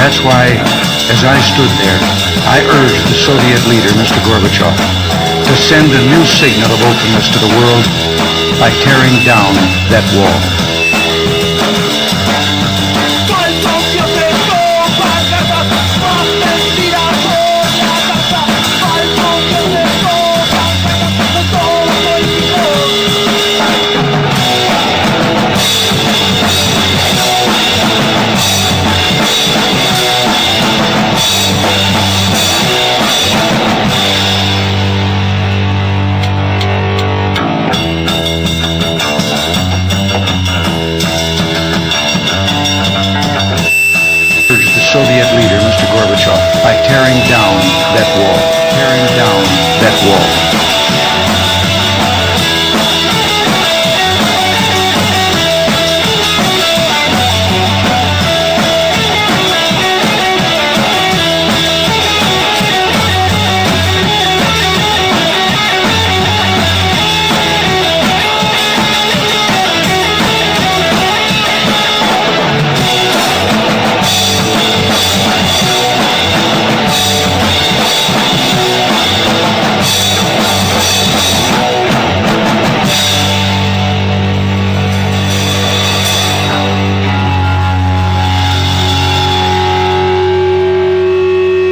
That's why, as I stood there, I urged the Soviet leader, Mr. Gorbachev, to send a new signal of openness to the world by tearing down that wall. Soviet leader, Mr. Gorbachev, by tearing down that wall.